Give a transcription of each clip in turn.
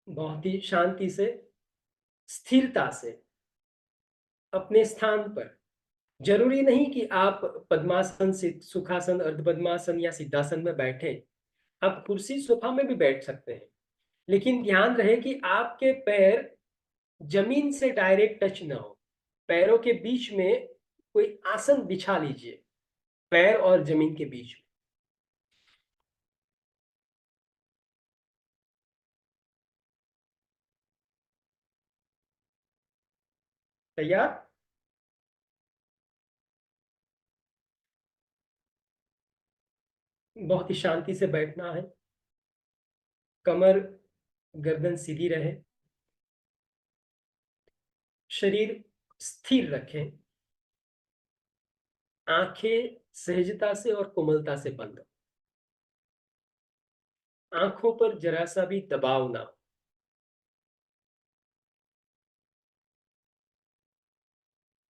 बहुत ही शांति से, स्थिरता से अपने स्थान पर। जरूरी नहीं कि आप पद्मासन, सुखासन, अर्ध पद्मासन या सिद्धासन में बैठें। आप कुर्सी, सोफा में भी बैठ सकते हैं, लेकिन ध्यान रहे कि आपके पैर जमीन से डायरेक्ट टच ना हो। पैरों के बीच में कोई आसन बिछा लीजिए, पैर और जमीन के बीच में। तैयार? बहुत ही शांति से बैठना है। कमर, गर्दन सीधी रहे। शरीर स्थिर रखें। आंखें सहजता से और कोमलता से बंद। आंखों पर जरा सा भी दबाव ना हो।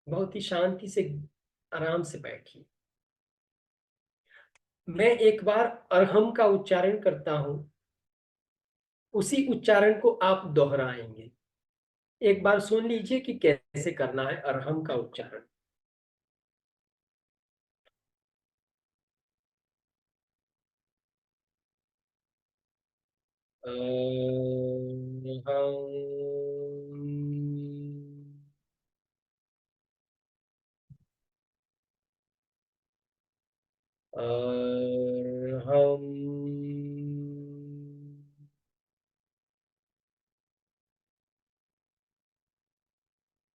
बहुत ही शांति से, आराम से बैठिए। मैं एक बार अरहम का उच्चारण करता हूं, उसी उच्चारण को आप दोहराएंगे। एक बार सुन लीजिए कि कैसे करना है अरहम का उच्चारण। अरहम।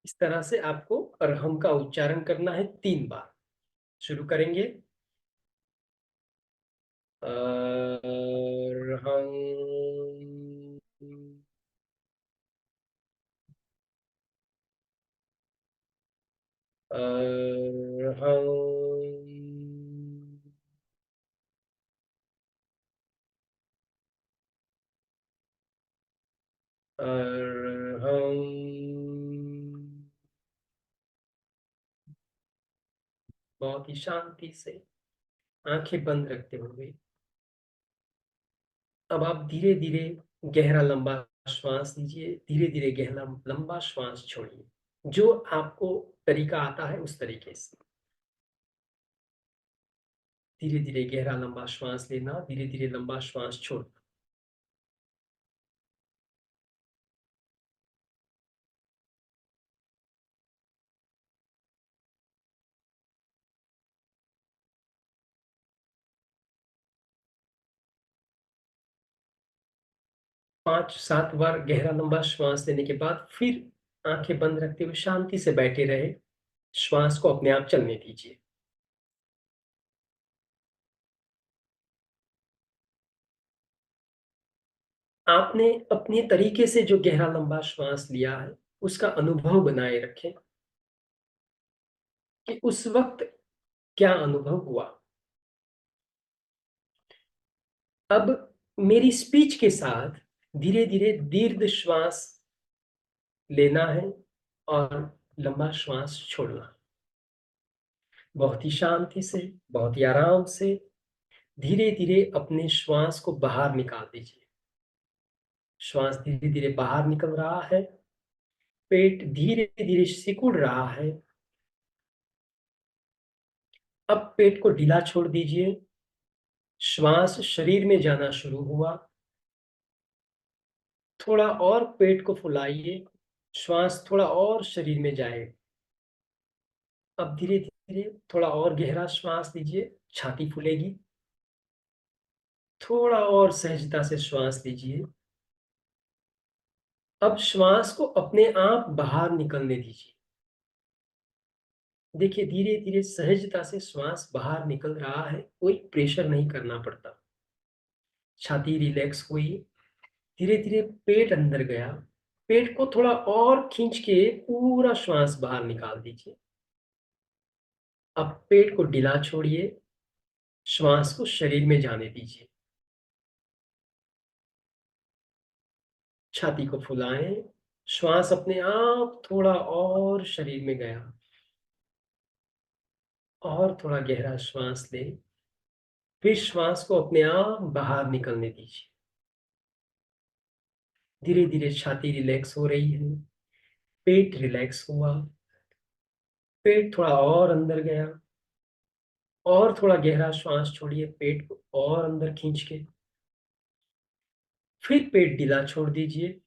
इस तरह से आपको अरहम का उच्चारण करना है 3 बार। शुरू करेंगे। अरहम। अरहम। अरहम। बहुत ही शांति से, आंखें बंद रखते हुए अब आप धीरे धीरे गहरा लंबा श्वास लीजिए। धीरे धीरे गहरा लंबा श्वास छोड़िए। जो आपको तरीका आता है उस तरीके से धीरे धीरे गहरा लंबा श्वास लेना, धीरे धीरे लंबा श्वास छोड़ना। 5-7 बार गहरा लंबा श्वास लेने के बाद फिर आंखें बंद रखते हुए शांति से बैठे रहे। श्वास को अपने आप चलने दीजिए। आपने अपने तरीके से जो गहरा लंबा श्वास लिया है उसका अनुभव बनाए रखें कि उस वक्त क्या अनुभव हुआ। अब मेरी स्पीच के साथ धीरे धीरे दीर्घ श्वास लेना है और लंबा श्वास छोड़ना है। बहुत ही शांति से, बहुत ही आराम से धीरे धीरे अपने श्वास को बाहर निकाल दीजिए। श्वास धीरे धीरे बाहर निकल रहा है। पेट धीरे धीरे सिकुड़ रहा है। अब पेट को ढीला छोड़ दीजिए। श्वास शरीर में जाना शुरू हुआ। थोड़ा और पेट को फुलाइए। श्वास थोड़ा और शरीर में जाए। अब धीरे धीरे थोड़ा और गहरा श्वास लीजिए। छाती फूलेगी। थोड़ा और सहजता से श्वास लीजिए। अब श्वास को अपने आप बाहर निकलने दीजिए। देखिए, धीरे धीरे सहजता से श्वास बाहर निकल रहा है। कोई प्रेशर नहीं करना पड़ता। छाती रिलैक्स हुई। धीरे धीरे पेट अंदर गया। पेट को थोड़ा और खींच के पूरा श्वास बाहर निकाल दीजिए। अब पेट को ढीला छोड़िए। श्वास को शरीर में जाने दीजिए। छाती को फुलाएं। श्वास अपने आप थोड़ा और शरीर में गया। और थोड़ा गहरा श्वास लें। फिर श्वास को अपने आप बाहर निकलने दीजिए। धीरे धीरे छाती रिलैक्स हो रही है, पेट रिलैक्स हुआ, पेट थोड़ा और अंदर गया, और थोड़ा गहरा श्वास छोड़िए पेट को और अंदर खींच के, फिर पेट ढीला छोड़ दीजिए।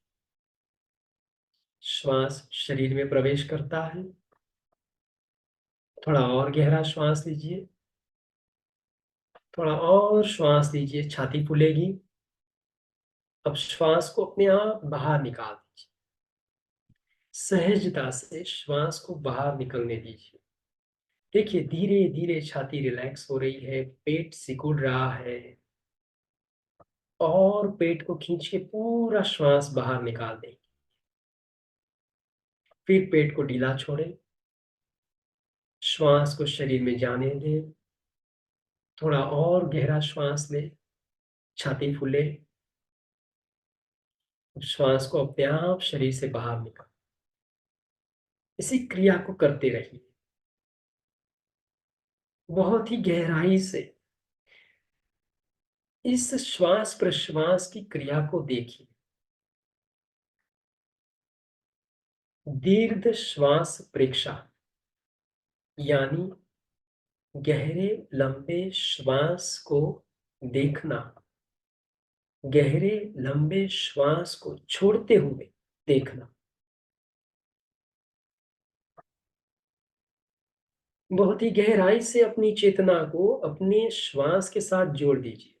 श्वास शरीर में प्रवेश करता है, थोड़ा और गहरा श्वास लीजिए, थोड़ा और श्वास लीजिए, छाती फूलेगी। अब श्वास को अपने आप बाहर निकाल दीजिए, सहजता से श्वास को बाहर निकलने दीजिए। देखिए धीरे धीरे छाती रिलैक्स हो रही है, पेट सिकुड़ रहा है, और पेट को खींच के पूरा श्वास बाहर निकाल दें। फिर पेट को ढीला छोड़ें, श्वास को शरीर में जाने दें, थोड़ा और गहरा श्वास लें, छाती फूले, श्वास को अपने आप शरीर से बाहर निकाल। इसी क्रिया को करते रहिए, बहुत ही गहराई से इस श्वास प्रश्वास की क्रिया को देखिए। दीर्घ श्वास प्रेक्षा यानी गहरे लंबे श्वास को देखना, गहरे लंबे श्वास को छोड़ते हुए देखना। बहुत ही गहराई से अपनी चेतना को अपने श्वास के साथ जोड़ दीजिए।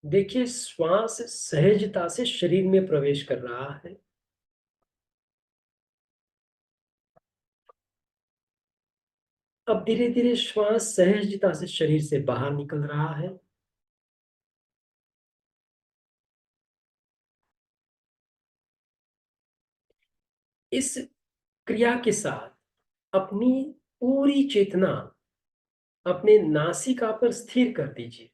देखिए श्वास सहजता से शरीर में प्रवेश कर रहा है, अब धीरे धीरे श्वास सहजता से शरीर से बाहर निकल रहा है। इस क्रिया के साथ अपनी पूरी चेतना अपने नासिका पर स्थिर कर दीजिए।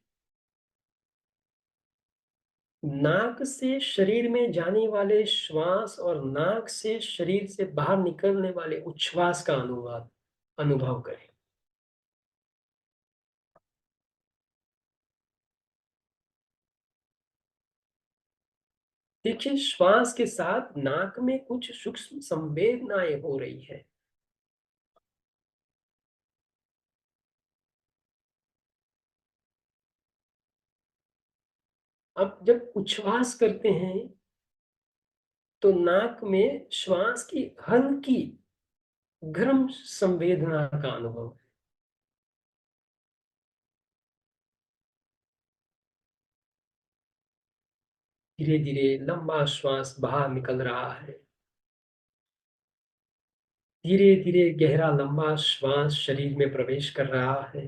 नाक से शरीर में जाने वाले श्वास और नाक से शरीर से बाहर निकलने वाले उच्छ्वास का अनुवाद अनुभव करें। देखिए श्वास के साथ नाक में कुछ सूक्ष्म संवेदनाएं हो रही है। अब जब उच्छ्वास करते हैं तो नाक में श्वास की हल्की गर्म संवेदना का अनुभव है। धीरे धीरे लंबा श्वास बाहर निकल रहा है, धीरे धीरे गहरा लंबा श्वास शरीर में प्रवेश कर रहा है।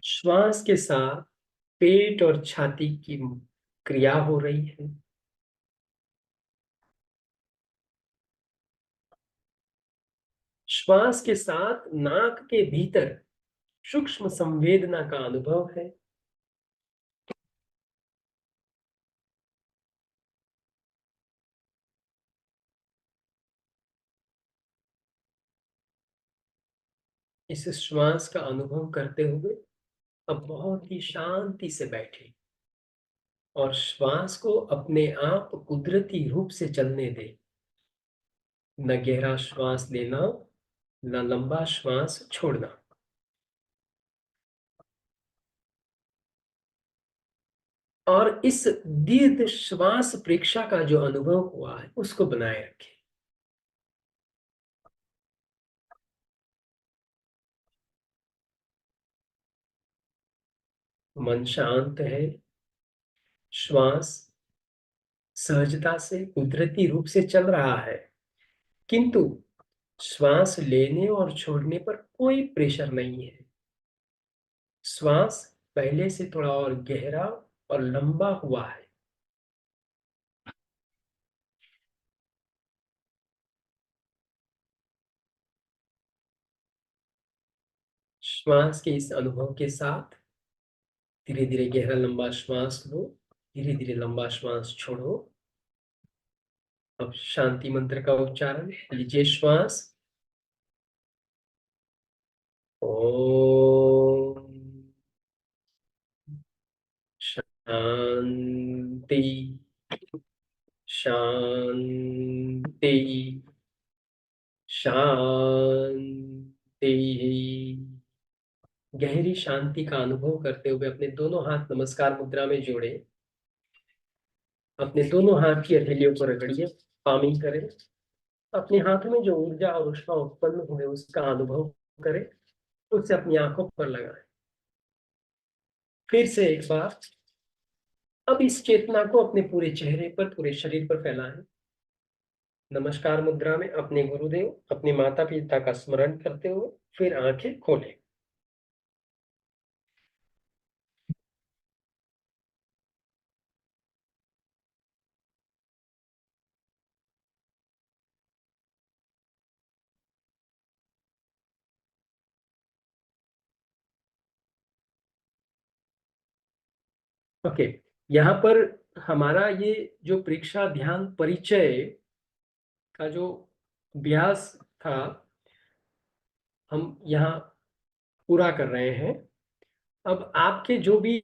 श्वास के साथ पेट और छाती की क्रिया हो रही है। श्वास के साथ नाक के भीतर सूक्ष्म संवेदना का अनुभव है। इस श्वास का अनुभव करते हुए अब बहुत ही शांति से बैठे और श्वास को अपने आप कुदरती रूप से चलने दें। न गहरा श्वास लेना, न लंबा श्वास छोड़ना। और इस दीर्घ श्वास प्रेक्षा का जो अनुभव हुआ है उसको बनाए रखें। मन शांत है, श्वास सहजता से कुदरती रूप से चल रहा है, किंतु श्वास लेने और छोड़ने पर कोई प्रेशर नहीं है। श्वास पहले से थोड़ा और गहरा और लंबा हुआ है। श्वास के इस अनुभव के साथ धीरे धीरे गहरा लंबा श्वास लो, धीरे धीरे लंबा श्वास छोड़ो। अब शांति मंत्र का उच्चारण लीजिए। श्वास। ओम शांति शांति शांति। गहरी शांति का अनुभव करते हुए अपने दोनों हाथ नमस्कार मुद्रा में जोड़े। अपने दोनों हाथ की हथेलियों को रगड़िए, पामिंग करें। अपने हाथों में जो ऊर्जा और ऊष्मा उत्पन्न हुए उसका अनुभव करें, उसे अपनी आंखों पर लगाएं। फिर से एक बार। अब इस चेतना को अपने पूरे चेहरे पर, पूरे शरीर पर फैलाएं। नमस्कार मुद्रा में अपने गुरुदेव, अपने माता पिता का स्मरण करते हुए फिर आंखें खोलें। ओके, यहाँ पर हमारा ये जो परीक्षा ध्यान परिचय का जो अभ्यास था, हम यहाँ पूरा कर रहे हैं। अब आपके जो भी